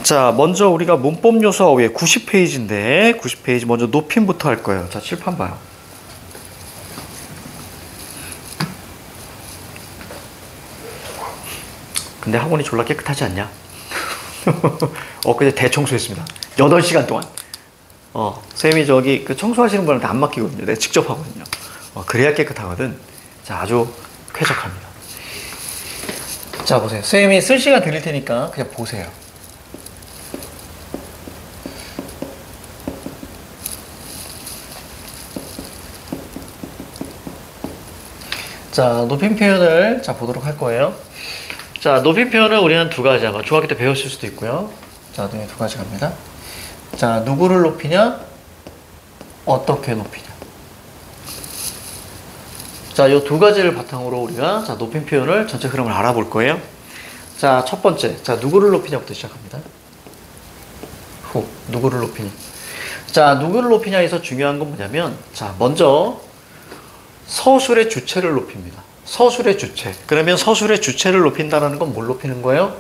자, 먼저 우리가 문법 요소 위에 90페이지인데 90페이지 먼저 높임부터 할 거예요. 자, 칠판 봐요. 근데 학원이 졸라 깨끗하지 않냐? 엊그제 대청소했습니다. 8시간 동안. 쌤이 저기 그 청소하시는 분한테 안 맡기거든요. 내가 직접 하거든요. 그래야 깨끗하거든. 자, 아주 쾌적합니다. 자, 보세요. 쌤이 쓸 시간 드릴 테니까 그냥 보세요. 자, 높임 표현을 보도록 할 거예요. 자, 높임 표현을 우리는 두 가지 아마 중학교 때 배웠을 수도 있고요. 자, 눈에 두 가지 갑니다. 자, 누구를 높이냐? 어떻게 높이냐? 자, 이 두 가지를 바탕으로 우리가 높임 표현을 전체 흐름을 알아볼 거예요. 자, 첫 번째. 자, 누구를 높이냐부터 시작합니다. 누구를 높이냐? 자, 누구를 높이냐에서 중요한 건 뭐냐면, 자, 먼저 서술의 주체를 높입니다. 서술의 주체. 그러면 서술의 주체를 높인다는 건 뭘 높이는 거예요?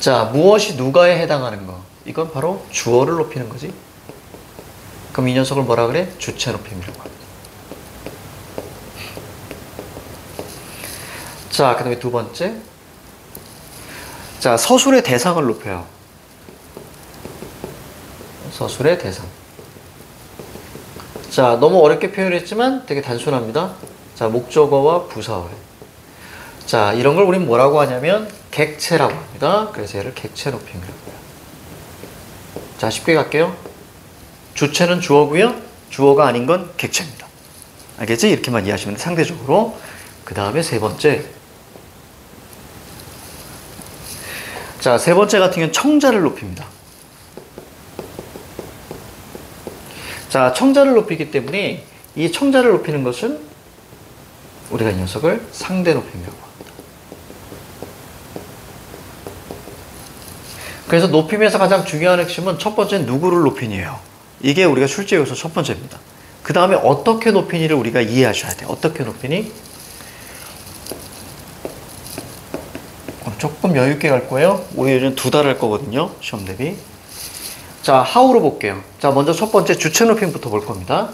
자, 무엇이 누가에 해당하는 거. 이건 바로 주어를 높이는 거지. 그럼 이 녀석을 뭐라 그래? 주체 높임이라고 합니다. 자, 그 다음에 두 번째. 자, 서술의 대상을 높여요. 서술의 대상. 자, 너무 어렵게 표현했지만 되게 단순합니다. 자, 목적어와 부사어에. 자, 이런 걸 우리는 뭐라고 하냐면 객체라고 합니다. 그래서 얘를 객체 높임이라고 해요. 자, 쉽게 갈게요. 주체는 주어고요. 주어가 아닌 건 객체입니다. 알겠지? 이렇게만 이해하시면 돼, 상대적으로. 그 다음에 세 번째. 자, 세 번째 같은 경우는 청자를 높입니다. 자, 청자를 높이기 때문에 이 청자를 높이는 것은 우리가 이 녀석을 상대 높임이라고 합니다. 그래서 높임에서 가장 중요한 핵심은 첫 번째는 누구를 높이니예요. 이게 우리가 출제 요소 첫 번째입니다. 그 다음에 어떻게 높이니를 우리가 이해하셔야 돼요. 어떻게 높이니? 조금 여유 있게 갈 거예요. 우리 요즘 2달 할 거거든요. 시험 대비. 자, how로 볼게요. 자, 먼저 첫 번째 주체 높임부터 볼 겁니다.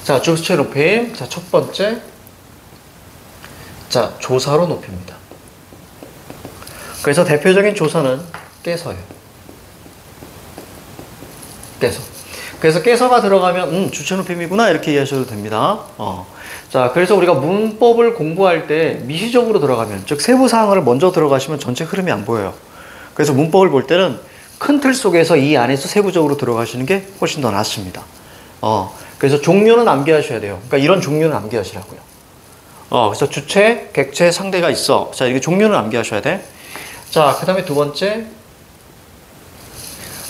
자, 주체 높임. 자, 첫 번째. 자, 조사로 높입니다. 그래서 대표적인 조사는 깨서예요. 깨서. 그래서 깨서가 들어가면 주체 높임이구나 이렇게 이해하셔도 됩니다. 자, 그래서 우리가 문법을 공부할 때 미시적으로 들어가면, 즉 세부 사항을 먼저 들어가시면 전체 흐름이 안 보여요. 그래서 문법을 볼 때는 큰 틀 속에서 이 안에서 세부적으로 들어가시는 게 훨씬 더 낫습니다. 그래서 종류는 암기하셔야 돼요. 그러니까 이런 종류는 암기하시라고요. 그래서 주체, 객체, 상대가 있어. 자, 이게 종류는 암기하셔야 돼. 자, 그 다음에 두 번째.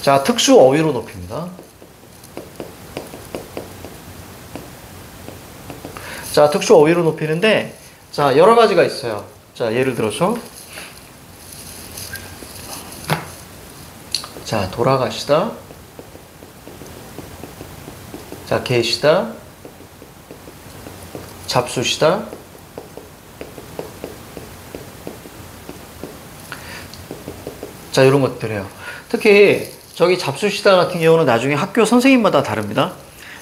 자, 특수 어휘로 높입니다. 자, 특수 어휘로 높이는데, 자, 여러 가지가 있어요. 자, 예를 들어서, 자, 돌아가시다. 자, 계시다. 잡수시다. 자, 이런 것들이에요. 특히, 저기 잡수시다 같은 경우는 나중에 학교 선생님마다 다릅니다.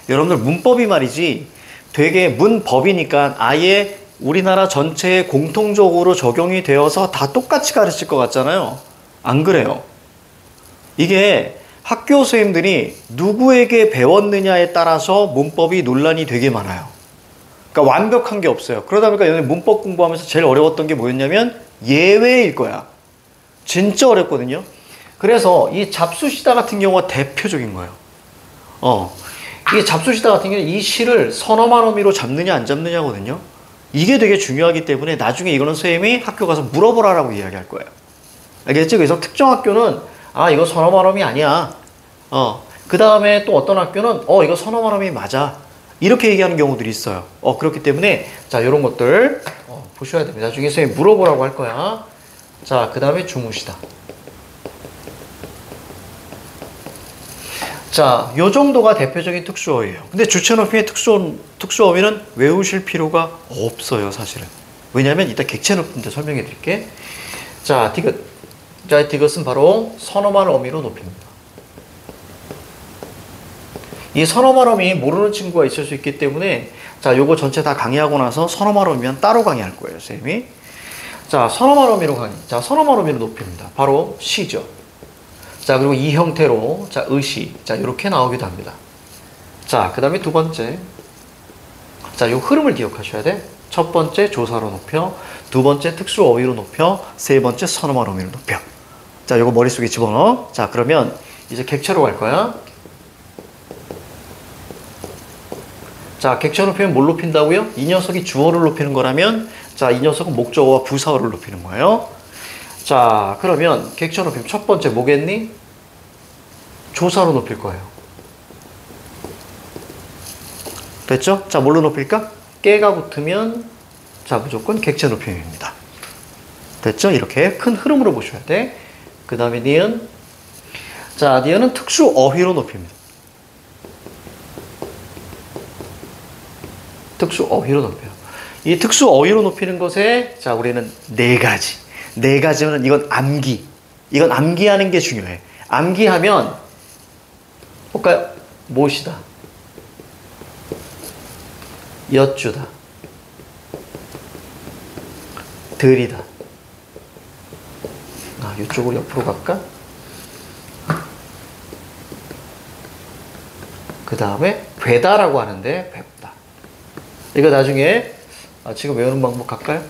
여러분들 문법이 말이지, 되게 문법이니까 아예 우리나라 전체에 공통적으로 적용이 되어서 다 똑같이 가르칠 것 같잖아요. 안 그래요. 이게 학교 선생님들이 누구에게 배웠느냐에 따라서 문법이 논란이 되게 많아요. 그러니까 완벽한 게 없어요. 그러다 보니까 얘네 문법 공부하면서 제일 어려웠던 게 뭐였냐면 예외일 거야. 진짜 어렵거든요. 그래서 이 잡수시다 같은 경우가 대표적인 거예요. 이게 잡수시다 같은 경우는 이 시를 선어만 어미로 잡느냐 안 잡느냐거든요. 이게 되게 중요하기 때문에 나중에 이거는 선생님이 학교 가서 물어보라라고 이야기할 거예요. 알겠죠? 그래서 특정 학교는 이거 선어만 어미 아니야. 그 다음에 또 어떤 학교는 이거 선어만 어미 맞아. 이렇게 얘기하는 경우들이 있어요. 그렇기 때문에 자, 이런 것들 보셔야 됩니다. 나중에 선생님이 물어보라고 할 거야. 자, 그 다음에 주무시다. 자, 요 정도가 대표적인 특수어휘예요. 근데 주체 높이의 특수어휘는 외우실 필요가 없어요, 사실은. 왜냐면 이따 객체 높이인데 설명해 드릴게. 자, 디귿. 자, 디귿은 바로 선어말 어미로 높입니다. 이 선어말 어미 모르는 친구가 있을 수 있기 때문에 자, 요거 전체 다 강의하고 나서 선어말 어미면 따로 강의할 거예요, 선생님이. 자, 선어말 어미로 강의. 자, 선어말 어미로 높입니다. 바로 시죠. 자, 그리고 이 형태로 자, 의시. 자, 이렇게 나오기도 합니다. 자, 그 다음에 두 번째. 자, 요 흐름을 기억하셔야 돼. 첫 번째 조사로 높여, 두 번째 특수 어휘로 높여, 세 번째 선어말 어미로 높여. 자, 요거 머릿속에 집어넣어. 자, 그러면 이제 객체로 갈 거야. 자, 객체 높이면 뭘 높인다고요? 이 녀석이 주어를 높이는 거라면 자, 이 녀석은 목적어와 부사어를 높이는 거예요. 자, 그러면 객체 높이면 첫 번째 뭐겠니? 조사로 높일 거예요. 됐죠? 자, 뭘로 높일까? 깨가 붙으면 자, 무조건 객체 높임입니다. 됐죠? 이렇게 큰 흐름으로 보셔야 돼. 그 다음에 니은. 자, 니은은 특수 어휘로 높입니다. 특수 어휘로 높여요. 이 특수 어휘로 높이는 것에 자, 우리는 네 가지. 네 가지는 이건 암기. 이건 암기하는 게 중요해. 암기하면 볼까요? 못이다. 엿주다. 들이다. 아, 이쪽으로 옆으로 갈까? 그 다음에 배다라고 하는데 배다. 이거 나중에 지금 외우는 방법 갈까요?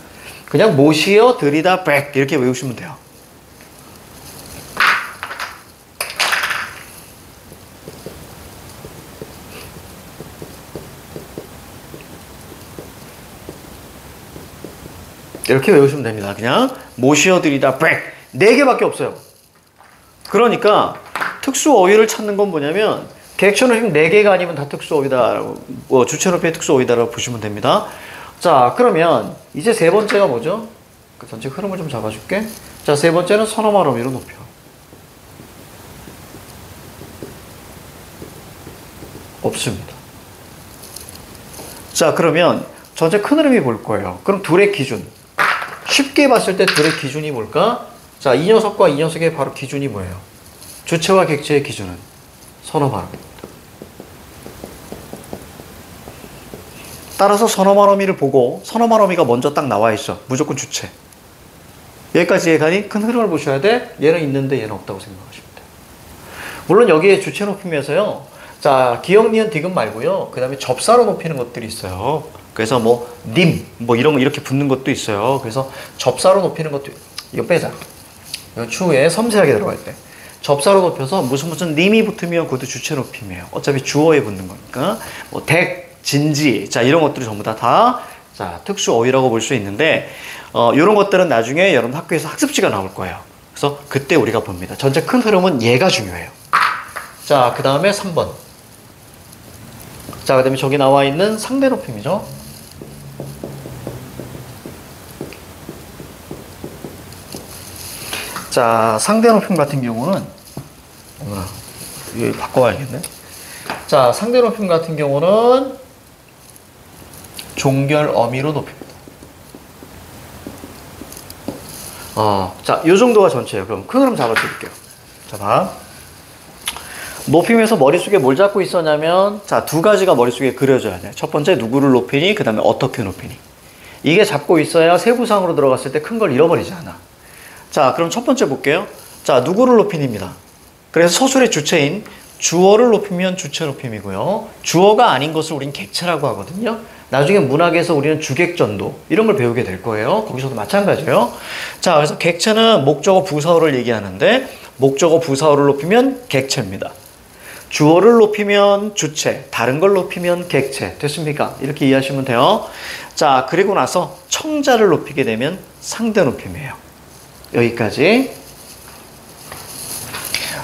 그냥 못이여 들이다 백 이렇게 외우시면 돼요. 이렇게 외우시면 됩니다. 그냥 못이여 들이다 백 네 개밖에 없어요. 그러니까 특수 어휘를 찾는 건 뭐냐면 객체는 4개가 아니면 다 특수어휘다라고, 주체높이의 특수어휘다라고 보시면 됩니다. 자, 그러면 이제 세 번째가 뭐죠? 그 전체 흐름을 좀 잡아줄게. 자, 세 번째는 선어말 어미로 높여. 없습니다. 자, 그러면 전체 큰 흐름이 볼 거예요. 그럼 둘의 기준. 쉽게 봤을 때 둘의 기준이 뭘까? 자, 이 녀석과 이 녀석의 바로 기준이 뭐예요? 주체와 객체의 기준은 선어말 어미입니다. 따라서 선어말 어미를 보고 선어말 어미가 먼저 딱 나와 있어. 무조건 주체. 여기까지 예간이 큰 흐름을 보셔야 돼. 얘는 있는데 얘는 없다고 생각하시면 돼요. 물론 여기에 주체 높이면서요. 자, 기역, 니은, 디귿 말고요. 그 다음에 접사로 높이는 것들이 있어요. 그래서 뭐 님, 뭐 이런 거 이렇게 붙는 것도 있어요. 그래서 접사로 높이는 것도 이거 빼자. 이거 추후에 섬세하게 들어갈 때. 접사로 높여서 무슨 님이 붙으면 그것도 주체 높임이에요. 어차피 주어에 붙는 거니까. 뭐 댁, 진지, 자 이런 것들이 전부 다 자 특수 어휘라고 볼 수 있는데 이런 것들은 나중에 여러분 학교에서 학습지가 나올 거예요. 그래서 그때 우리가 봅니다. 전체 큰 흐름은 얘가 중요해요. 자, 그 다음에 3번. 자, 그 다음에 저기 나와 있는 상대 높임이죠. 자, 상대 높임 같은 경우는 이거 바꿔봐야겠네. 자, 상대 높임 같은 경우는 종결 어미로 높입니다. 자, 요 정도가 전체예요. 그럼 큰 흐름 잡아드릴게요. 자, 봐. 높임에서 머릿속에 뭘 잡고 있었냐면 자, 두 가지가 머릿속에 그려져야 돼. 첫 번째 누구를 높이니, 그 다음에 어떻게 높이니. 이게 잡고 있어야 세부상으로 들어갔을 때 큰 걸 잃어버리지 않아. 자, 그럼 첫 번째 볼게요. 자, 누구를 높이니입니다. 그래서 서술의 주체인 주어를 높이면 주체 높임이고요. 주어가 아닌 것을 우린 객체라고 하거든요. 나중에 문학에서 우리는 주객전도 이런 걸 배우게 될 거예요. 거기서도 마찬가지예요. 자, 그래서 객체는 목적어 부사어를 얘기하는데 목적어 부사어를 높이면 객체입니다. 주어를 높이면 주체, 다른 걸 높이면 객체. 됐습니까? 이렇게 이해하시면 돼요. 자, 그리고 나서 청자를 높이게 되면 상대 높임이에요. 여기까지.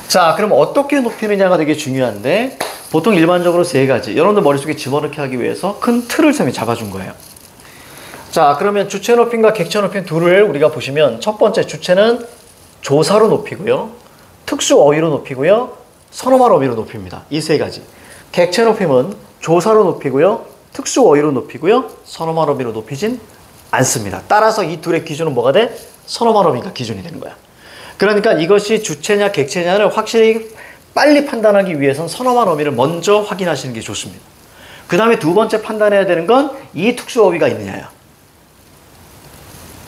자, 그럼 어떻게 높이느냐가 되게 중요한데 보통 일반적으로 세 가지. 여러분들 머릿속에 집어넣게 하기 위해서 큰 틀을 쌤이 잡아준 거예요. 자, 그러면 주체 높임과 객체 높임 둘을 우리가 보시면 첫 번째 주체는 조사로 높이고요. 특수 어휘로 높이고요. 선어말 어미로 높입니다. 이 세 가지. 객체 높임은 조사로 높이고요. 특수 어휘로 높이고요. 선어말 어미로 높이진 않습니다. 따라서 이 둘의 기준은 뭐가 돼? 선어말 어미가 기준이 되는 거야. 그러니까 이것이 주체냐 객체냐를 확실히 빨리 판단하기 위해선 선어말 어미를 먼저 확인하시는 게 좋습니다. 그 다음에 두 번째 판단해야 되는 건 이 특수 어휘가 있느냐야.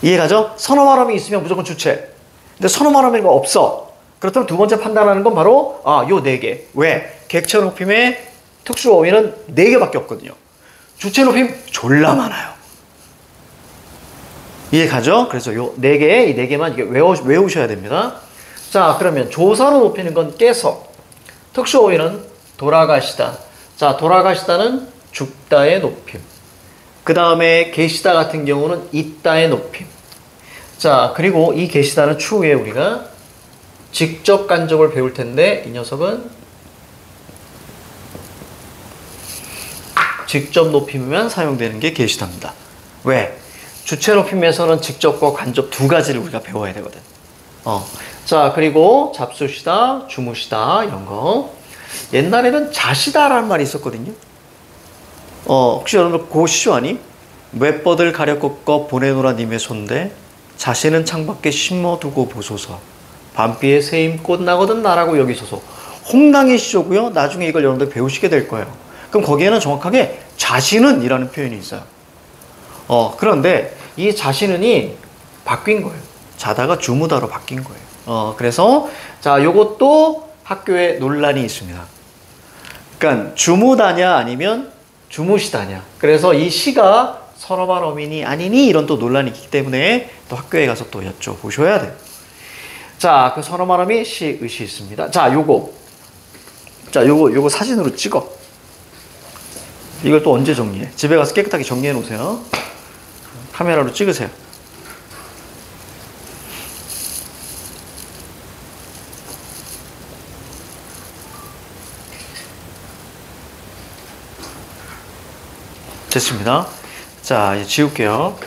이해가죠? 선어말 어미 있으면 무조건 주체. 근데 선어말 어미가 없어. 그렇다면 두 번째 판단하는 건 바로 요 네 개. 왜? 객체 높임의 특수 어휘는 네 개밖에 없거든요. 주체 높임 졸라 많아요. 이해가죠? 그래서 요 네 개, 이 네 개만 이게 외우셔야 됩니다. 자, 그러면 조사로 높이는 건 깨서. 특수 어휘는 돌아가시다. 자, 돌아가시다는 죽다의 높임. 그 다음에 계시다 같은 경우는 있다의 높임. 자, 그리고 이 계시다는 추후에 우리가 직접 간접을 배울 텐데 이 녀석은 직접 높임만 사용되는 게 계시다입니다. 왜? 주체 높임에서는 직접과 간접 두 가지를 우리가 배워야 되거든. 자, 그리고 잡수시다, 주무시다 이런 거. 옛날에는 자시다라는 말이 있었거든요. 혹시 여러분들 그거 시조하니? 웹버들 가려 꺾어 보내노라 님의 손대 자신은 창밖에 심어두고 보소서 밤비에 새임 꽃나거든 나라고 여기소서. 홍당의 시조고요. 나중에 이걸 여러분들 배우시게 될 거예요. 그럼 거기에는 정확하게 자신은 이라는 표현이 있어요. 그런데 이 자신은이 바뀐 거예요. 자다가 주무다로 바뀐 거예요. 그래서 자, 요것도 학교에 논란이 있습니다. 그러니까 주무다냐 아니면 주무시다냐. 그래서 이 시가 선어말 어미니 아니니 이런 또 논란이 있기 때문에 또 학교에 가서 또 여쭤보셔야 돼요. 자, 그 선어말 어미 시, 의시 있습니다. 자, 요거 사진으로 찍어. 이걸 또 언제 정리해? 집에 가서 깨끗하게 정리해 놓으세요. 카메라로 찍으세요. 됐습니다. 자, 이제 지울게요.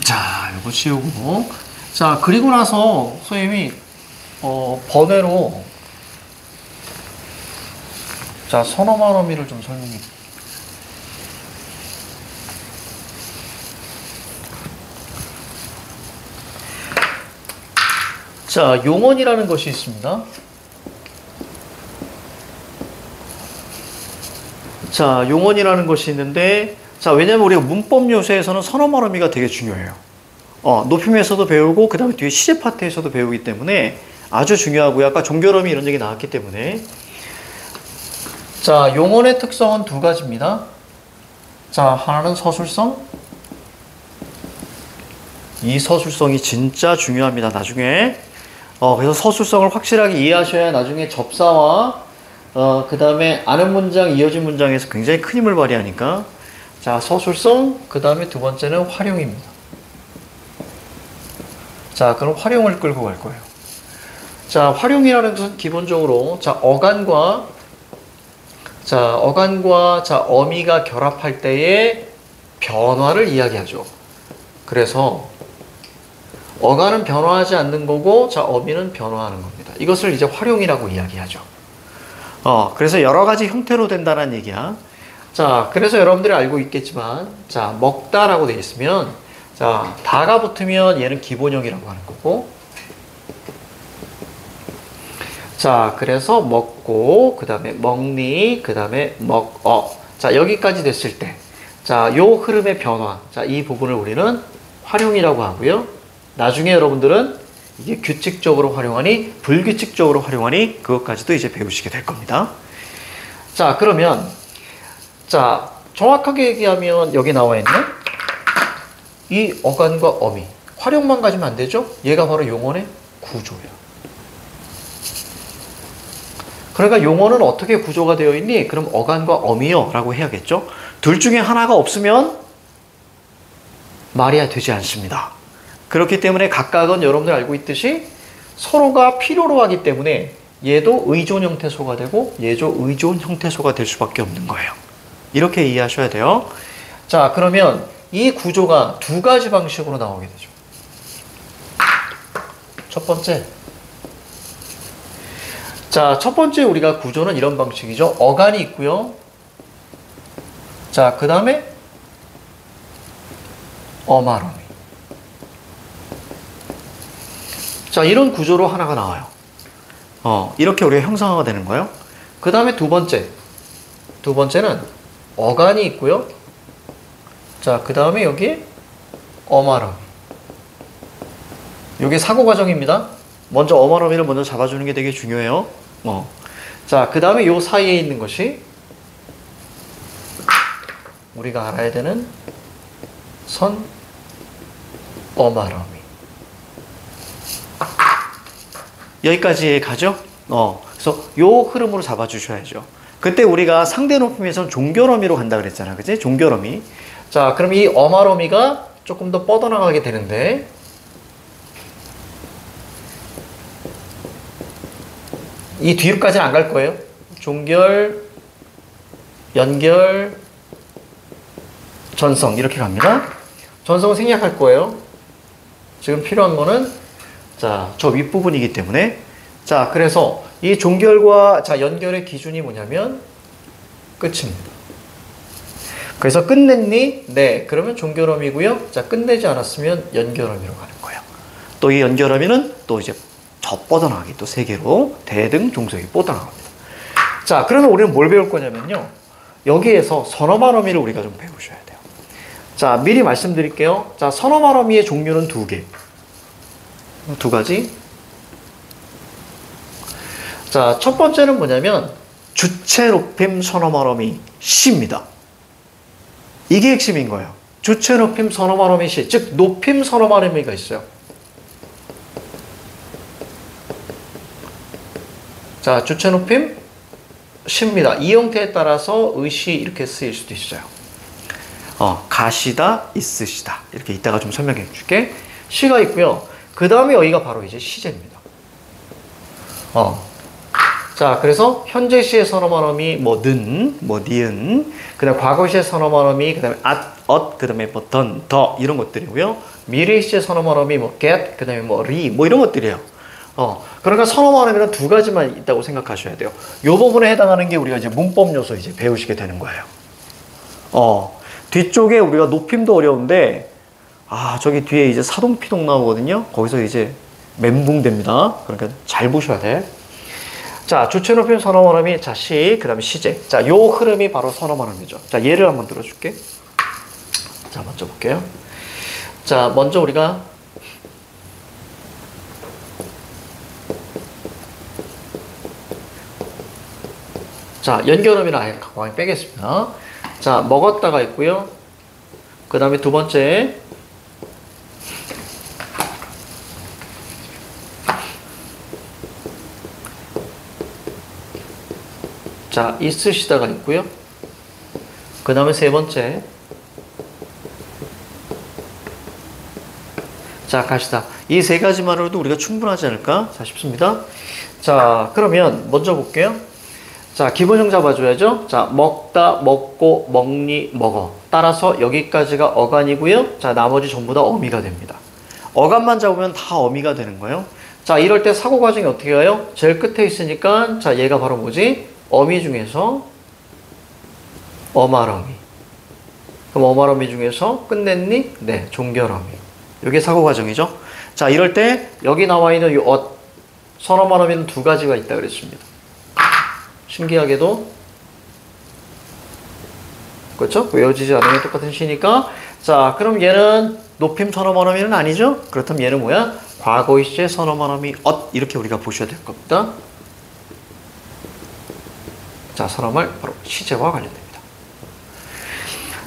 자, 이거 지우고. 자, 그리고 나서 선생님이 번외로 자, 선어말 어미를 좀 설명해. 자, 용언이라는 것이 있습니다. 자, 용언이라는 것이 있는데, 자, 왜냐면 우리가 문법 요소에서는 선어말 어미가 되게 중요해요. 높임에서도 배우고, 그 다음에 뒤에 시제 파트에서도 배우기 때문에 아주 중요하고요. 아까 종결어미 이런 얘기 나왔기 때문에. 자, 용언의 특성은 두 가지입니다. 자, 하나는 서술성. 이 서술성이 진짜 중요합니다. 나중에. 그래서 서술성을 확실하게 이해하셔야 나중에 접사와 그 다음에 아는 문장, 이어진 문장에서 굉장히 큰 힘을 발휘하니까. 자, 서술성, 그 다음에 두 번째는 활용입니다. 자, 그럼 활용을 끌고 갈 거예요. 자, 활용이라는 것은 기본적으로 어간과 어미가 결합할 때의 변화를 이야기하죠. 그래서 어간은 변화하지 않는 거고, 어미는 변화하는 겁니다. 이것을 이제 활용이라고 이야기하죠. 그래서 여러 가지 형태로 된다는 얘기야. 자, 그래서 여러분들이 알고 있겠지만, 자, 먹다라고 되어 있으면, 자, 다가 붙으면 얘는 기본형이라고 하는 거고, 자, 그래서 먹고, 그 다음에 먹니, 그 다음에 자, 여기까지 됐을 때, 자, 요 흐름의 변화. 자, 이 부분을 우리는 활용이라고 하고요. 나중에 여러분들은 이게 규칙적으로 활용하니, 불규칙적으로 활용하니, 그것까지도 이제 배우시게 될 겁니다. 자, 그러면, 자, 정확하게 얘기하면 여기 나와 있는 이 어간과 어미. 활용만 가지면 안 되죠? 얘가 바로 용언의 구조예요. 그러니까 용언은 어떻게 구조가 되어 있니? 그럼 어간과 어미요 라고 해야겠죠? 둘 중에 하나가 없으면 말이 되지 않습니다. 그렇기 때문에 각각은 여러분들 알고 있듯이 서로가 필요로 하기 때문에 얘도 의존 형태소가 되고 얘도 의존 형태소가 될 수밖에 없는 거예요. 이렇게 이해하셔야 돼요. 자, 그러면 이 구조가 두 가지 방식으로 나오게 되죠. 첫 번째. 자, 첫 번째 우리가 구조는 이런 방식이죠. 어간이 있고요. 자, 그 다음에 어마러미. 자, 이런 구조로 하나가 나와요. 이렇게 우리가 형상화가 되는 거예요. 그 다음에 두 번째. 두 번째는 어간이 있고요. 자, 그 다음에 여기 어마러미. 이게 사고 과정입니다. 먼저 어마러미를 먼저 잡아주는 게 되게 중요해요. 자, 그 다음에 요 사이에 있는 것이 우리가 알아야 되는 선 어마러미. 여기까지 가죠? 그래서 요 흐름으로 잡아주셔야죠. 그때 우리가 상대 높임에서는 종결어미로 간다 그랬잖아. 그치? 종결어미. 자, 그럼 이 어마러미가 조금 더 뻗어나가게 되는데, 이 뒤로까지는 안 갈 거예요. 종결, 연결, 전성 이렇게 갑니다. 전성은 생략할 거예요. 지금 필요한 거는 자, 저 윗부분이기 때문에 자, 그래서 이 종결과 자, 연결의 기준이 뭐냐면 끝입니다. 그래서 끝냈니? 네. 그러면 종결어미고요. 자, 끝내지 않았으면 연결어미로 가는 거예요. 또 이 연결어미는 또 이제 저 뻗어나가기 또 세 개로 대등 종속이 뻗어나갑니다. 자, 그러면 우리는 뭘 배울 거냐면요. 여기에서 선어말어미를 우리가 좀 배우셔야 돼요. 자, 미리 말씀드릴게요. 자, 선어말어미의 종류는 두 개. 두 가지. 자, 첫 번째는 뭐냐면 주체 높임 선어말어미 시입니다. 이게 핵심인 거예요. 주체 높임 선어말어미 시, 즉 높임 선어말어미가 있어요. 자, 주체 높임 시입니다. 이 형태에 따라서 의시 이렇게 쓰일 수도 있어요. 가시다, 있으시다. 이렇게 이따가 좀 설명해 줄게. 시가 있고요. 그 다음에 여기가 바로 이제 시제입니다. 자, 그래서 현재 시의 선어말어미 뭐 는, 뭐 니은, 그 다음에 과거 시의 선어말어미, 그 다음에 그 다음에 뭐 던, 더 이런 것들이고요. 미래 시의 선어말어미 뭐 get, 그 다음에 뭐 리, 뭐 이런 것들이에요. 그러니까 선어말어미는 두 가지만 있다고 생각하셔야 돼요. 요 부분에 해당하는 게 우리가 이제 문법 요소 이제 배우시게 되는 거예요. 뒤쪽에 우리가 높임도 어려운데, 저기 뒤에 이제 사동피동 나오거든요. 거기서 이제 멘붕됩니다. 그러니까 잘 보셔야 돼. 자, 주체 높임 선어말어미, 자, 시, 그 다음에 시제. 자, 요 흐름이 바로 선어말어미죠. 자, 예를 한번 들어줄게. 자, 먼저 볼게요. 자, 먼저 우리가 자, 연결음이랑 아예 가만히 빼겠습니다. 자, 먹었다가 있고요. 그 다음에 두 번째. 자, 있으시다가 있고요. 그 다음에 세 번째. 자, 가시다. 이 세 가지만으로도 우리가 충분하지 않을까 싶습니다. 자, 그러면 먼저 볼게요. 자, 기본형 잡아줘야죠. 자, 먹다, 먹고, 먹니, 먹어. 따라서 여기까지가 어간이고요. 자, 나머지 전부 다 어미가 됩니다. 어간만 잡으면 다 어미가 되는 거예요. 자, 이럴 때 사고 과정이 어떻게 가요? 제일 끝에 있으니까, 자, 얘가 바로 뭐지? 어미 중에서 어말어미. 그럼 어말어미 중에서 끝냈니? 네, 종결어미. 이게 사고 과정이죠. 자, 이럴 때 여기 나와 있는 이 선어말어미는 두 가지가 있다 그랬습니다. 신기하게도 그렇죠? 외워지지 않으면 똑같은 시니까. 자, 그럼 얘는 높임 선어말어미는 아니죠? 그렇다면 얘는 뭐야? 과거의 시제 선어말어미 이렇게 우리가 보셔야 될 겁니다. 자, 선어말 바로 시제와 관련됩니다.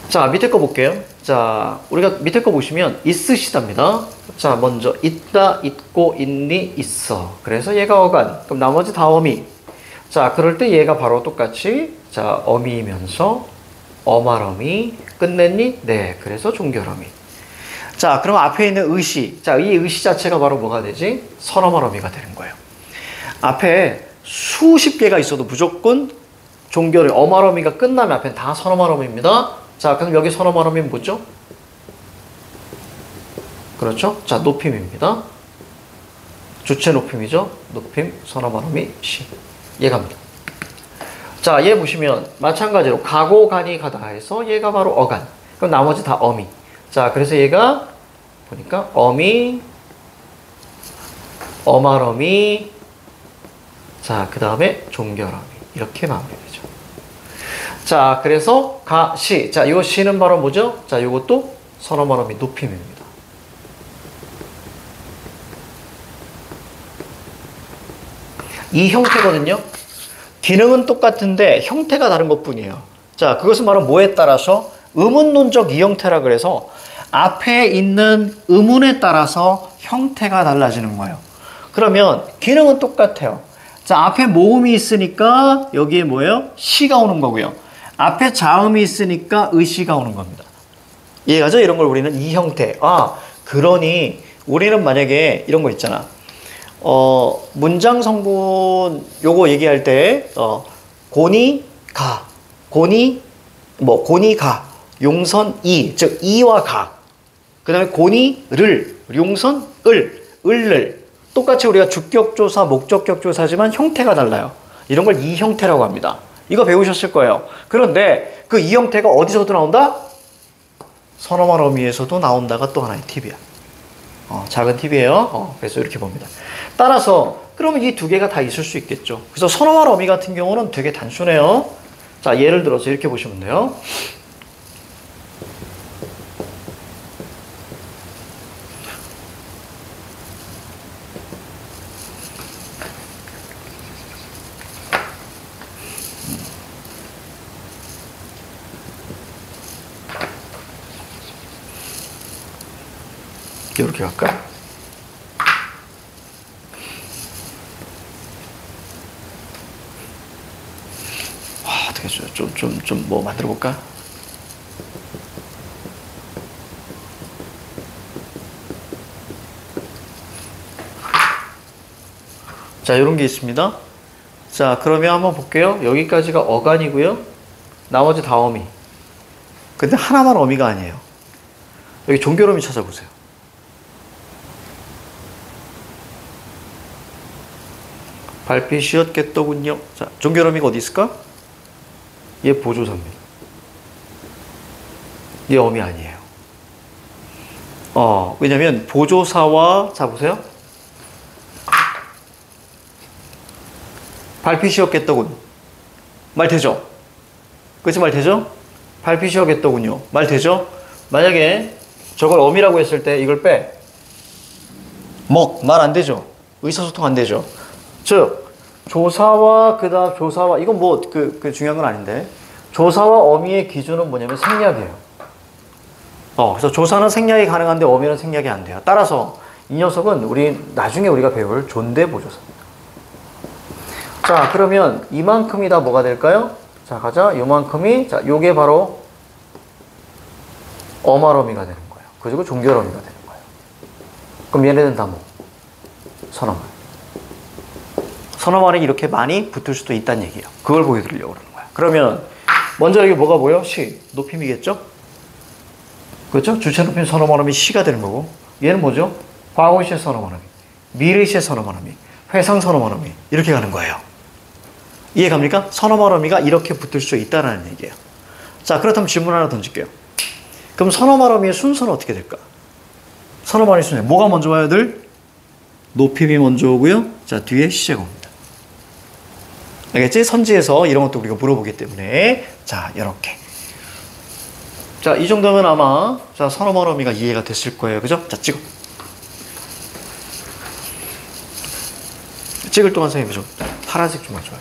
자, 밑에 거 볼게요. 자, 우리가 밑에 거 보시면 있으시답니다. 자, 먼저 있다, 있고, 있니, 있어. 그래서 얘가 어간. 그럼 나머지 다 어미. 자, 그럴 때 얘가 바로 똑같이 자, 어미이면서 어말어미. 끝냈니? 네. 그래서 종결어미. 자, 그럼 앞에 있는 의시. 자, 이 의시 자체가 바로 뭐가 되지? 선어말어미가 되는 거예요. 앞에 수십 개가 있어도 무조건 종결이 어말어미가 끝나면 앞엔 다 선어말어미입니다. 자, 그럼 여기 선어말어미는 뭐죠? 그렇죠? 자, 높임입니다. 주체 높임이죠? 높임, 서너 발음이 시. 얘 갑니다. 자, 얘 보시면 마찬가지로 가고 가니 가다 해서 얘가 바로 어간. 그럼 나머지 다 어미. 자, 그래서 얘가 보니까 어미, 어말어미, 자, 그 다음에 종결어미. 이렇게 마무리되죠. 자, 그래서 가, 시. 자, 요 시는 바로 뭐죠? 자, 요것도 서너 발음이 높임입니다. 이 형태거든요. 기능은 똑같은데 형태가 다른 것뿐이에요. 자, 그것은 바로 뭐에 따라서 의문론적 이형태라 그래서 앞에 있는 의문에 따라서 형태가 달라지는 거예요. 그러면 기능은 똑같아요. 자, 앞에 모음이 있으니까 여기에 뭐예요? 시가 오는 거고요. 앞에 자음이 있으니까 의시가 오는 겁니다. 이해가죠? 이런 걸 우리는 이 형태. 아, 그러니 우리는 만약에 이런 거 있잖아. 문장 성분 요거 얘기할 때 고니 가, 고니 가, 용선 이, 즉 이와 가. 그다음에 고니 를, 용선 을을 똑같이 우리가 주격조사, 목적격조사지만 형태가 달라요. 이런 걸 이 형태라고 합니다. 이거 배우셨을 거예요. 그런데 그 이 형태가 어디서도 나온다? 선어말 어미에서도 나온다가 또 하나의 팁이야. 작은 팁이에요. 그래서 이렇게 봅니다. 따라서 그러면 이 두 개가 다 있을 수 있겠죠. 그래서 선어말 어미 같은 경우는 되게 단순해요. 자, 예를 들어서 이렇게 보시면 돼요. 이렇게 갈까? 어떻게 좀 뭐 만들어 볼까? 자, 이런 게 있습니다. 자, 그러면 한번 볼게요. 여기까지가 어간이고요. 나머지 다 어미. 근데 하나만 어미가 아니에요. 여기 종결어미 찾아보세요. 발핏이었겠더군요. 자, 종결어미가 어디 있을까? 얘 보조사입니다. 얘 어미 아니에요. 왜냐면 보조사와, 자, 보세요. 발핏이었겠더군. 말 되죠? 그치, 말 되죠? 발핏이었겠더군요. 말 되죠? 만약에 저걸 어미라고 했을 때 이걸 빼. 말 안 되죠? 의사소통 안 되죠? 즉, 조사와 그다음 조사와 이건 뭐 그 중요한 건 아닌데 조사와 어미의 기준은 뭐냐면 생략이에요. 그래서 조사는 생략이 가능한데 어미는 생략이 안 돼요. 따라서 이 녀석은 나중에 우리가 배울 존대 보조사입니다. 자, 그러면 이만큼이 다 뭐가 될까요? 자, 가자. 요만큼이, 자, 요게 바로 어말어미가 되는 거예요. 그리고 종결어미가 되는 거예요. 그럼 얘네들은 다 뭐? 선어말. 선어말이 이렇게 많이 붙을 수도 있다는 얘기예요. 그걸 보여드리려고 그러는 거야. 그러면 먼저 여기 뭐가 보여? 시. 높임이겠죠? 그렇죠? 주체 높임 선어말음이 시가 되는 거고 얘는 뭐죠? 과거시의 선어말음이, 미래시의 선어말음이, 회상 선어말음이 이렇게 가는 거예요. 이해 갑니까? 선어말음이가 이렇게 붙을 수 있다는 얘기예요. 자, 그렇다면 질문 하나 던질게요. 그럼 선어말음이의 순서는 어떻게 될까? 선어말의 순서 뭐가 먼저 와야 될? 높임이 먼저 오고요. 자, 뒤에 시제가 옵니다. 알겠지? 선지에서 이런 것도 우리가 물어보기 때문에 자, 이렇게. 자, 이 정도면 아마 자, 선어말어미가 이해가 됐을 거예요. 그죠? 자, 찍어. 찍을 동안 선생님이 좀 파란색 좀 해줘요.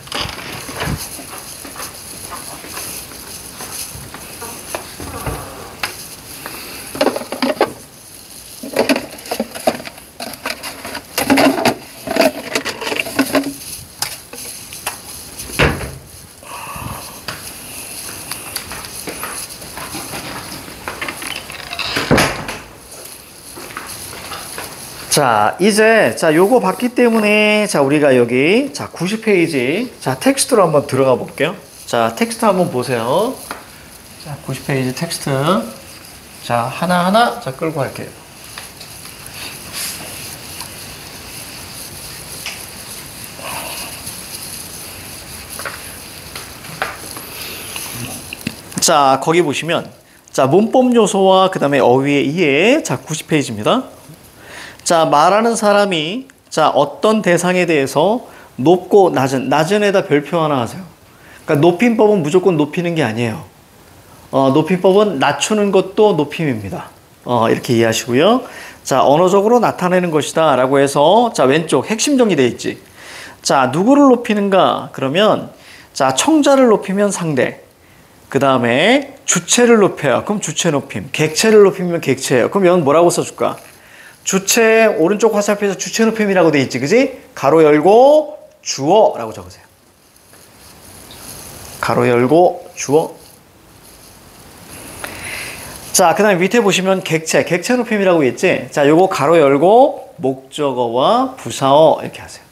자, 이제, 자, 요거 봤기 때문에, 자, 우리가 여기, 자, 90페이지, 자, 텍스트로 한번 들어가 볼게요. 자, 텍스트 한번 보세요. 자, 90페이지 텍스트. 자, 하나하나, 자, 끌고 갈게요. 자, 거기 보시면 자, 문법 요소와 그 다음에 어휘의 이해. 자, 90페이지입니다. 자, 말하는 사람이 자, 어떤 대상에 대해서 높고 낮은에다 별표 하나 하세요. 그러니까 높임법은 무조건 높이는 게 아니에요. 높임법은 낮추는 것도 높임입니다. 이렇게 이해하시고요. 자, 언어적으로 나타내는 것이다 라고 해서 자, 왼쪽 핵심 정리되어 있지. 자, 누구를 높이는가? 그러면 자, 청자를 높이면 상대. 그 다음에 주체를 높여요. 그럼 주체 높임. 객체를 높이면 객체예요. 그럼 여기는 뭐라고 써줄까? 주체 오른쪽 화살표에서 주체 높임이라고 돼 있지, 그지? 가로 열고 주어라고 적으세요. 가로 열고 주어. 자, 그 다음에 밑에 보시면 객체 높임이라고 있지? 자, 요거 가로 열고 목적어와 부사어 이렇게 하세요.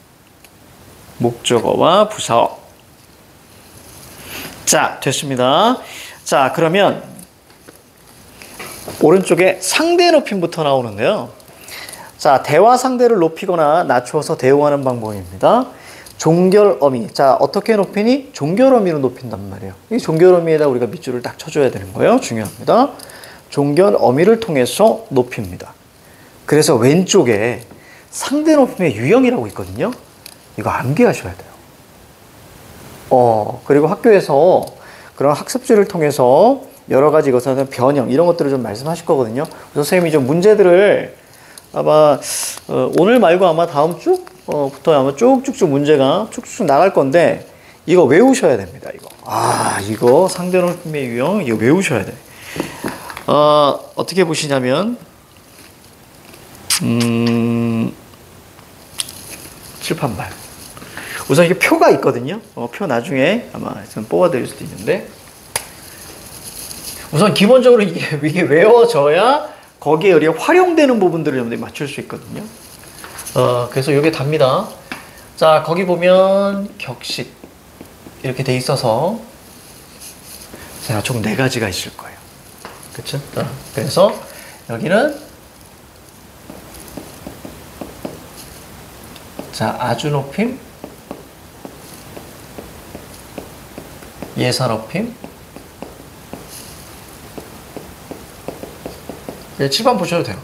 목적어와 부사어. 자, 됐습니다. 자, 그러면 오른쪽에 상대 높임부터 나오는데요. 자, 대화 상대를 높이거나 낮추어서 대응하는 방법입니다. 종결어미. 자, 어떻게 높이니? 종결어미로 높인단 말이에요. 이 종결어미에다 우리가 밑줄을 딱 쳐줘야 되는 거예요. 중요합니다. 종결어미를 통해서 높입니다. 그래서 왼쪽에 상대 높임의 유형이라고 있거든요. 이거 암기하셔야 돼요. 그리고 학교에서 그런 학습지를 통해서 여러 가지 것은 변형 이런 것들을 좀 말씀하실 거거든요. 그래서 선생님이 좀 문제들을 아마 오늘 말고 아마 다음 주부터 아마 쭉쭉쭉 문제가 쭉쭉 나갈 건데 이거 외우셔야 됩니다. 이거 상대 높임의 유형 이거 외우셔야 돼. 어떻게 보시냐면 칠판발. 우선 이게 표가 있거든요. 표 나중에 아마 좀 뽑아드릴 수도 있는데 우선 기본적으로 이게 외워져야 거기에 우리가 활용되는 부분들을 여러분들이 맞출 수 있거든요. 그래서 이게 답니다. 자, 거기 보면 격식 이렇게 돼 있어서 자, 총 4가지가 있을 거예요. 그쵸? 그래서 여기는 자, 아주 높임, 예사 높임. 네, 7번 보셔도 돼요.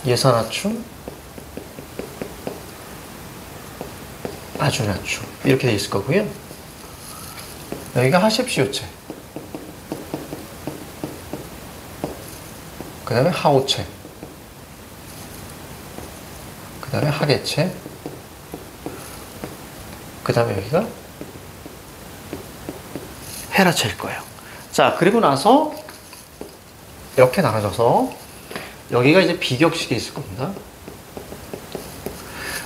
예사 낮춤, 아주 낮춤 이렇게 돼 있을 거고요. 여기가 하십시오체, 그 다음에 하오체, 그 다음에 하계체, 그 다음에 여기가 헤라체일 거예요. 자, 그리고 나서 이렇게 나눠져서 여기가 이제 비격식이 있을 겁니다.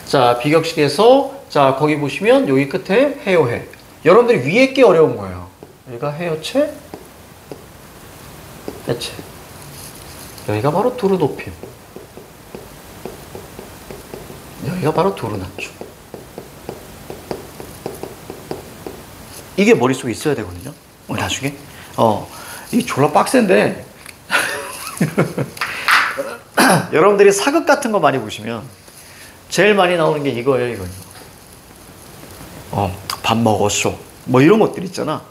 자, 비격식에서 자, 거기 보시면 여기 끝에 해요해. 여러분들이 위에 게 어려운 거예요. 여기가 해요체, 해체. 여기가 바로 두루 높임. 여기가 바로 두루 낮춤. 이게 머릿속에 있어야 되거든요. 나중에. 이게 졸라 빡센데. 여러분들이 사극 같은 거 많이 보시면 제일 많이 나오는 게 이거예요, 이거. 밥 먹었어. 뭐 이런 것들 있잖아.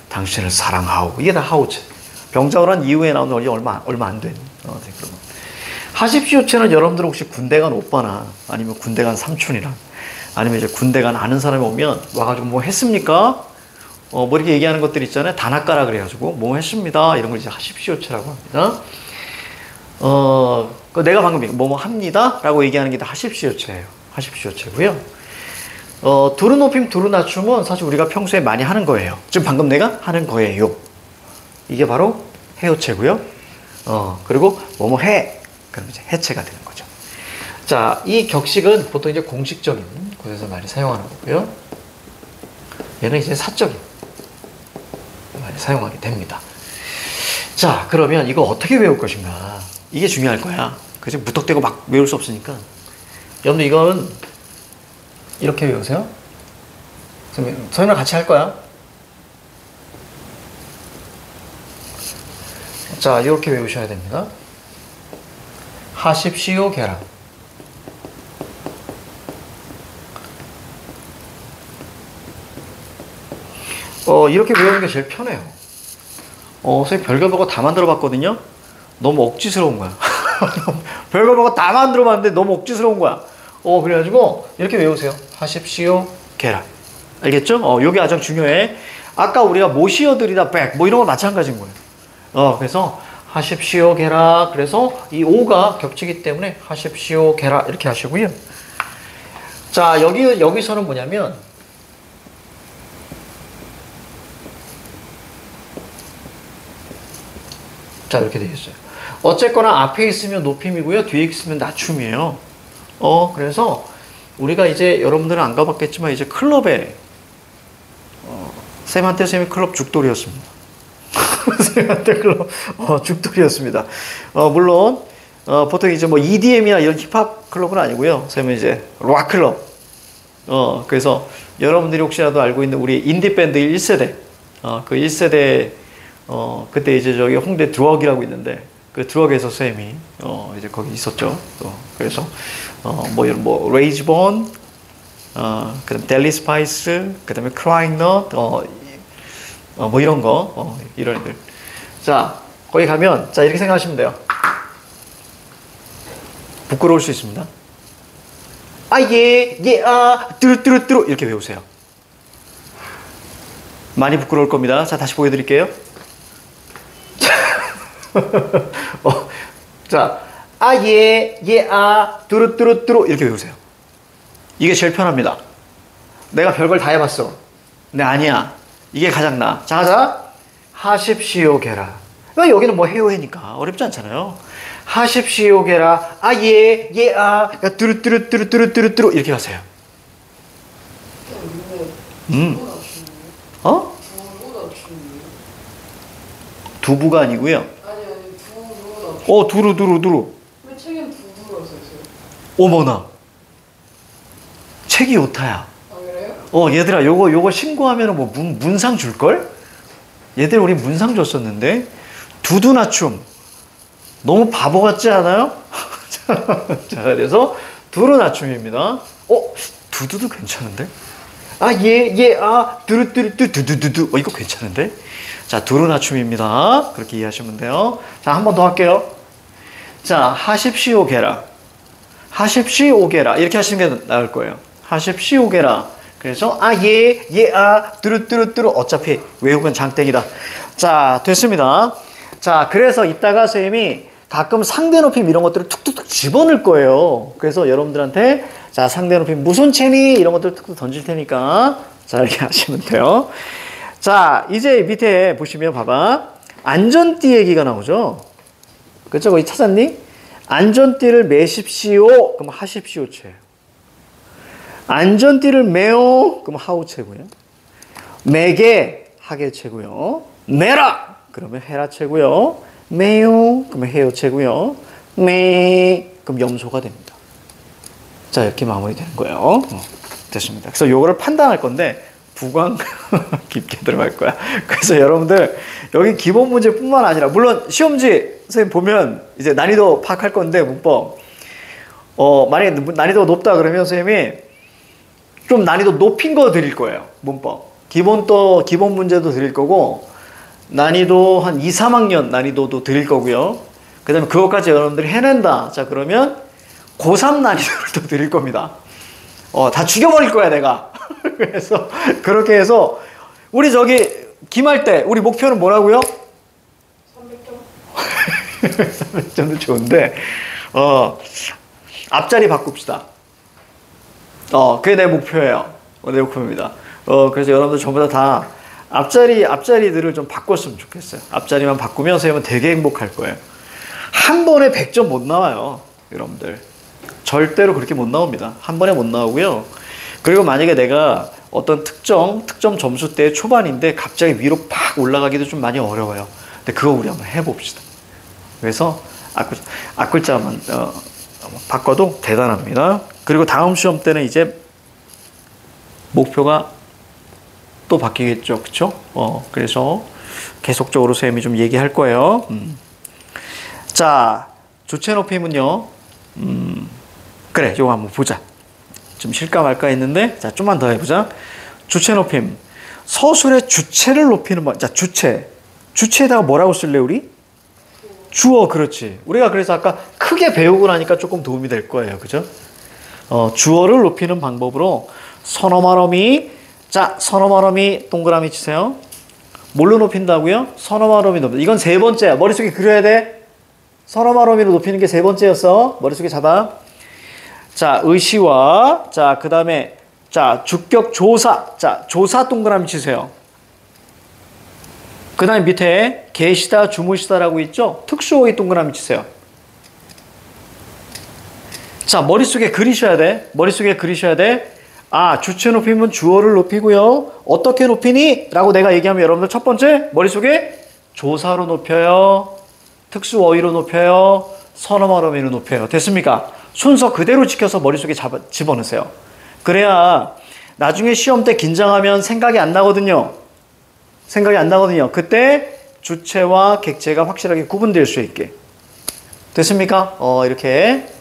당신을 사랑하오. 이게 다 하오체. 병자호란 한 이후에 나오는 게 얼마 안 된. 그런 하십시오체는 여러분들 혹시 군대 간 오빠나 아니면 군대 간 삼촌이랑 아니면 이제 군대 간 아는 사람이 오면 와가지고 뭐 했습니까? 뭐 이렇게 얘기하는 것들 있잖아요. 단아까라 그래가지고 뭐 했습니다. 이런 걸 이제 하십시오체라고 합니다. 내가 방금 뭐 합니다. 라고 얘기하는 게 다 하십시오체예요. 하십시오체고요. 두루 높임, 두루 낮춤은 사실 우리가 평소에 많이 하는 거예요. 지금 방금 내가 하는 거예요. 이게 바로 해요체고요. 그리고 뭐뭐 해. 그럼 이제 해체가 되는 거죠. 자, 이 격식은 보통 이제 공식적인 곳에서 많이 사용하는 거고요. 얘는 이제 사적인 많이 사용하게 됩니다. 자, 그러면 이거 어떻게 외울 것인가? 이게 중요할 거야. 그래서 무턱대고 막 외울 수 없으니까. 여러분들 이거는 이렇게 외우세요. 선생님이랑 같이 할 거야. 자, 이렇게 외우셔야 됩니다. 하십시오 계란. 이렇게 외우는 게 제일 편해요. 선생님 별걸 보고 다 만들어 봤거든요. 너무 억지스러운 거야. 별걸 보고 다 만들어 봤는데 너무 억지스러운 거야. 그래가지고 이렇게 외우세요. 하십시오, 계라. 알겠죠? 요게 가장 중요해. 아까 우리가 모시어들이다, 백, 뭐 이런 거 마찬가지인 거예요. 그래서 하십시오, 계라. 그래서 이 오가 겹치기 때문에 하십시오, 계라. 이렇게 하시고요. 자, 여기서는 뭐냐면, 자, 이렇게 되어 있어요. 어쨌거나 앞에 있으면 높임이고요. 뒤에 있으면 낮춤이에요. 그래서 우리가 이제 여러분들은 안 가봤겠지만 이제 클럽에 쌤한테 쌤이 클럽 죽돌이었습니다. 쌤한테 클럽 죽돌이었습니다. 물론 보통 이제 뭐 EDM이나 이런 힙합 클럽은 아니고요. 쌤은 이제 락 클럽. 그래서 여러분들이 혹시라도 알고 있는 우리 인디 밴드 1세대 그 1세대 그때 이제 저기 홍대 드럭이라고 있는데 그 드럭에서 쌤이 이제 거기 있었죠. 그래서 뭐 레이즈본 그다음 델리 스파이스 그다음에 크라잉넛 뭐 이런 거 이런 애들. 자, 거기 가면 자 이렇게 생각하시면 돼요. 부끄러울 수 있습니다. 뚜루뚜루뚜루 이렇게 외우세요. 많이 부끄러울 겁니다. 자, 다시 보여드릴게요. 자, 뚜루뚜루뚜루 이렇게 외우세요. 이게 제일 편합니다. 내가 별걸 다 해봤어. 근데 아니야. 이게 가장 나아. 자, 가자. 하십시오, 게라. 여기는 뭐 해요, 해니까. 어렵지 않잖아요. 하십시오, 게라. 뚜루뚜루뚜루뚜루뚜루 이렇게 하세요. 두부가 아니고요. 두루. 왜 책엔 두부라고 써있어요? 어머나. 책이 오타야. 그래요? 얘들아, 요거 신고하면 뭐 문상 줄걸? 얘들 우리 문상 줬었는데. 두두나춤. 너무 바보 같지 않아요? 자, 그래서 두루나춤입니다. 두두도 괜찮은데? 두루뚜루뚜두두두두. 이거 괜찮은데? 자, 두루나춤입니다. 그렇게 이해하시면 돼요. 자, 한 번 더 할게요. 자, 하십시오, 게라. 하십시오, 게라. 이렇게 하시는 게 나을 거예요. 하십시오, 게라. 그래서, 뚜루뚜루뚜루. 어차피 외국은 장땡이다. 자, 됐습니다. 자, 그래서 이따가 선생님이 가끔 상대 높임 이런 것들을 툭툭툭 집어넣을 거예요. 그래서 여러분들한테, 자, 상대 높임 무슨 채니? 이런 것들 툭툭 던질 테니까, 자, 이렇게 하시면 돼요. 자, 이제 밑에 보시면 봐봐. 안전띠 얘기가 나오죠? 그쵸? 거기 찾았니? 안전띠를 매십시오. 그럼 하십시오 채. 안전띠를 매요. 그럼 하우 채고요. 매게 하게 채고요. 매라. 그러면 해라 채고요. 매요. 그러면 해요 채고요. 그럼 염소가 됩니다. 자, 이렇게 마무리되는 거예요. 됐습니다. 그래서 요거를 판단할 건데 부광 깊게 들어갈 거야. 그래서 여러분들 여기 기본 문제뿐만 아니라 물론 시험지 선생님 보면 이제 난이도 파악할 건데 문법 만약에 난이도가 높다 그러면 선생님이 좀 난이도 높인 거 드릴 거예요. 문법 기본 문제도 드릴 거고 난이도 한 2, 3학년 난이도도 드릴 거고요. 그 다음에 그것까지 여러분들이 해낸다. 자, 그러면 고3 난이도를 또 드릴 겁니다. 다 죽여버릴 거야 내가. 그래서 그렇게 해서 우리 저기 기말 때 우리 목표는 뭐라고요? 300점. 300점도 좋은데 앞자리 바꿉시다. 그게 내 목표예요. 내 목표입니다. 그래서 여러분들 전부 다 앞자리들을 좀 바꿨으면 좋겠어요. 앞자리만 바꾸면 선생님은 되게 행복할 거예요. 한 번에 100점 못 나와요. 여러분들 절대로 그렇게 못 나옵니다. 한 번에 못 나오고요. 그리고 만약에 내가 어떤 특정 점수 대 초반인데 갑자기 위로 팍 올라가기도 좀 많이 어려워요. 근데 그거 우리 한번 해봅시다. 그래서 앞글자만 바꿔도 대단합니다. 그리고 다음 시험 때는 이제 목표가 또 바뀌겠죠. 그쵸? 그래서 계속적으로 선생님이 좀 얘기할 거예요. 자, 주체 높임은요. 그래, 이거 한번 보자. 좀 실까 말까 했는데, 자, 좀만 더 해보자. 주체 높임. 서술의 주체를 높이는 말. 자, 주체. 주체에다가 뭐라고 쓸래, 우리? 주어, 그렇지. 우리가 그래서 아까 크게 배우고 나니까 조금 도움이 될 거예요. 그죠? 주어를 높이는 방법으로 서너마러미. 자, 서너마러미 동그라미 치세요. 뭘로 높인다고요? 서너마러미 높인다. 이건 세 번째야. 머릿속에 그려야 돼. 서너마러미로 높이는 게 세 번째였어. 머릿속에 잡아. 자, 의시와, 자, 그 다음에, 자, 주격 조사. 자, 조사 동그라미 치세요. 그 다음에 밑에 계시다, 주무시다라고 있죠? 특수어휘 동그라미 치세요. 자, 머릿속에 그리셔야 돼. 머릿속에 그리셔야 돼. 아, 주체 높이면 주어를 높이고요. 어떻게 높이니? 라고 내가 얘기하면 여러분들 첫 번째, 머릿속에 조사로 높여요. 특수어휘로 높여요. 서너마러미로 높여요. 됐습니까? 순서 그대로 지켜서 머릿속에 집어넣으세요. 그래야 나중에 시험 때 긴장하면 생각이 안 나거든요. 생각이 안 나거든요. 그때 주체와 객체가 확실하게 구분될 수 있게. 됐습니까? 이렇게.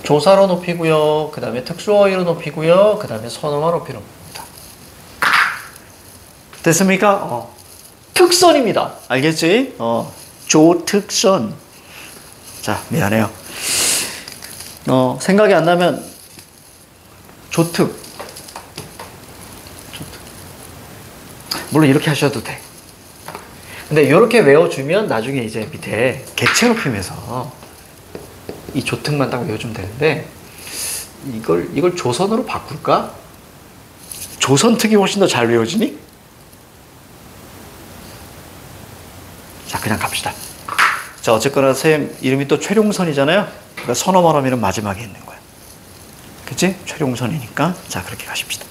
조사로 높이고요. 그 다음에 특수어휘로 높이고요. 그 다음에 서너마 높이로 높입니다. 됐습니까? 특선입니다. 알겠지? 조특선. 자, 미안해요. 생각이 안 나면 조특. 물론 이렇게 하셔도 돼. 근데 이렇게 외워주면 나중에 이제 밑에 객체 높이면서 이 조특만 딱 외워주면 되는데 이걸 조선으로 바꿀까? 조선특이 훨씬 더 잘 외워지니? 자, 그냥 갑시다. 자, 어쨌거나 선생님 이름이 또 최룡선이잖아요. 그러니까 서너마러미는 마지막에 있는 거야. 그치? 최룡선이니까. 자, 그렇게 가십시다.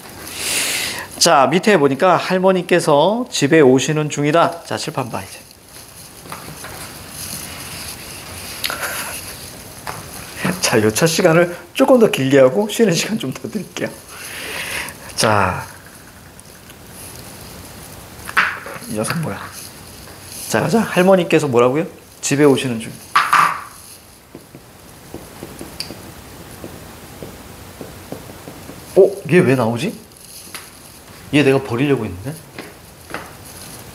자, 밑에 보니까 할머니께서 집에 오시는 중이다. 자, 칠판 봐, 이제. 자, 요 첫 시간을 조금 더 길게 하고 쉬는 시간 좀 더 드릴게요. 자, 이 녀석 뭐야? 자, 가자. 할머니께서 뭐라고요? 집에 오시는 중. 얘 왜 나오지? 얘 내가 버리려고 했는데?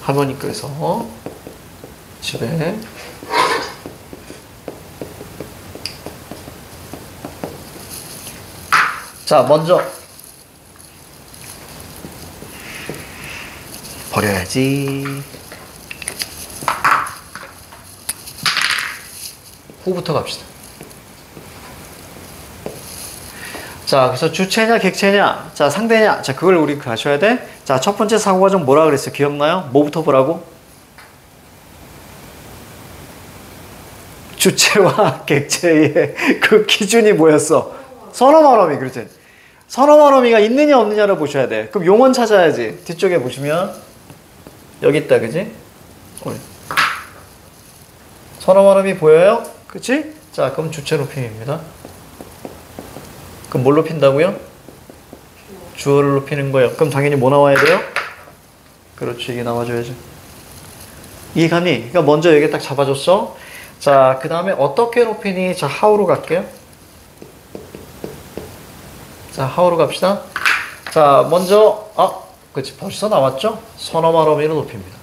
할머니께서 집에 자, 먼저 버려야지. 후부터 갑시다. 자, 그래서 주체냐, 객체냐, 자, 상대냐, 자, 그걸 우리 가셔야 돼. 자, 첫 번째 사고 과정 뭐라 그랬어요? 기억나요? 뭐부터 보라고? 주체와 객체의 그 기준이 뭐였어? 서너마러미, 그렇지? 서너마러미가 있느냐, 없느냐를 보셔야 돼. 그럼 용언 찾아야지. 뒤쪽에 보시면 여기 있다, 그지? 서너마러미 보여요? 그치? 자, 그럼 주체 높임입니다. 그럼 뭘 높인다고요? 주어를 높이는 거예요. 그럼 당연히 뭐 나와야 돼요? 그렇지, 이게 나와줘야죠. 이해가니? 그러니까 먼저 여기 딱 잡아줬어. 자, 그 다음에 어떻게 높이니? 자, how로 갈게요. 자, how로 갑시다. 자, 먼저 그치, 벌써 나왔죠? 서너마러미로 높입니다.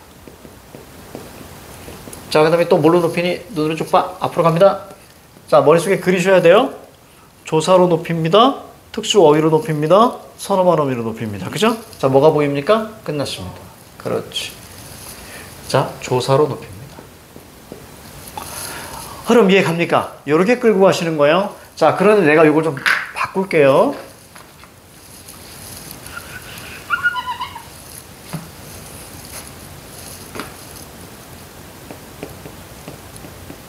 자, 그 다음에 또 뭘로 높이니? 눈으로 쭉 봐. 앞으로 갑니다. 자, 머릿속에 그리셔야 돼요. 조사로 높입니다. 특수어휘로 높입니다. 서너마러미로 높입니다. 그죠? 자, 뭐가 보입니까? 끝났습니다. 그렇지. 자, 조사로 높입니다. 흐름 이해 갑니까? 요렇게 끌고 가시는 거예요. 자, 그런데 내가 이걸 좀 바꿀게요.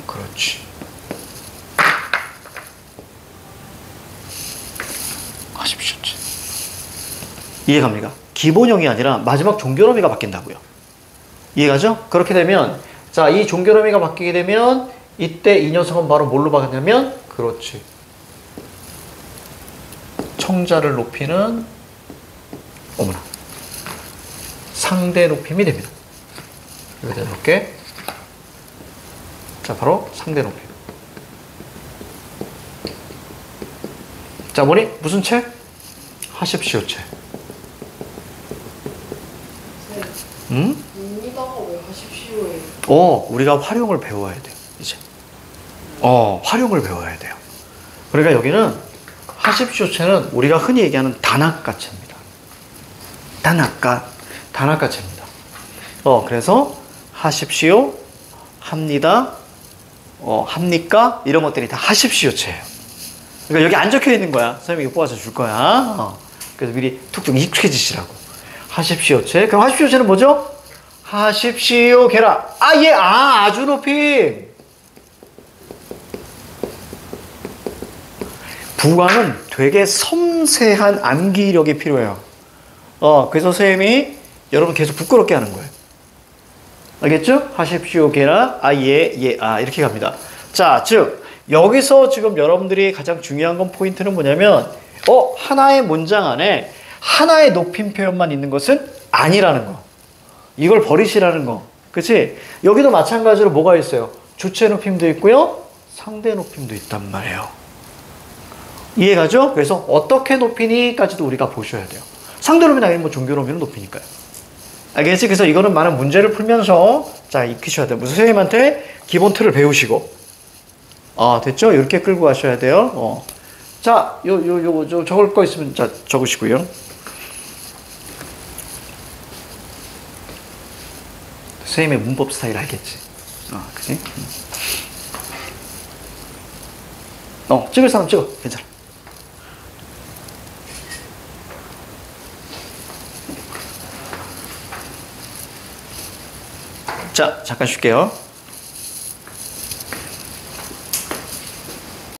그렇지. 하십시오. 이해갑니까? 기본형이 아니라 마지막 종결어미가 바뀐다고요. 이해가죠? 그렇게 되면 자, 이 종결어미가 바뀌게 되면 이때 이 녀석은 바로 뭘로 바뀌냐면 그렇지. 청자를 높이는 어머나 상대 높임이 됩니다. 여기다 놓을게. 자, 바로 상대 높임. 자, 뭐니? 무슨 책? 하십시오체. 네. 응? 입니다가 왜 하십시오예요? 우리가 활용을 배워야 돼요, 이제. 활용을 배워야 돼요. 그러니까 여기는 하십시오체는 우리가 흔히 얘기하는 단학가체입니다. 단학가체입니다. 그래서 하십시오, 합니다, 합니까? 이런 것들이 다 하십시오체예요. 그러니까 여기 안 적혀 있는 거야. 선생님이 뽑아서 줄 거야. 그래서 미리 툭툭 익숙해지시라고. 하십시오체. 그럼 하십시오체는 뭐죠? 하십시오, 게라. 아주 높임. 부광은 되게 섬세한 암기력이 필요해요. 그래서 선생님이 여러분 계속 부끄럽게 하는 거예요. 알겠죠? 하십시오, 게라. 이렇게 갑니다. 자, 즉, 여기서 지금 여러분들이 가장 중요한 건 포인트는 뭐냐면, 하나의 문장 안에 하나의 높임 표현만 있는 것은 아니라는 거. 이걸 버리시라는 거. 그치? 여기도 마찬가지로 뭐가 있어요? 주체 높임도 있고요. 상대 높임도 있단 말이에요. 이해가죠? 그래서 어떻게 높이니까지도 우리가 보셔야 돼요. 상대 높이는 당연히 종교 높이는 높이니까요. 알겠지? 그래서 이거는 많은 문제를 풀면서 익히셔야 돼요. 무슨 선생님한테 기본 틀을 배우시고. 됐죠? 이렇게 끌고 가셔야 돼요. 자, 요거 적을 거 있으면 적으시고요. 선생님의 문법 스타일 알겠지? 그치? 찍을 사람 찍어. 괜찮아. 자, 잠깐 쉴게요.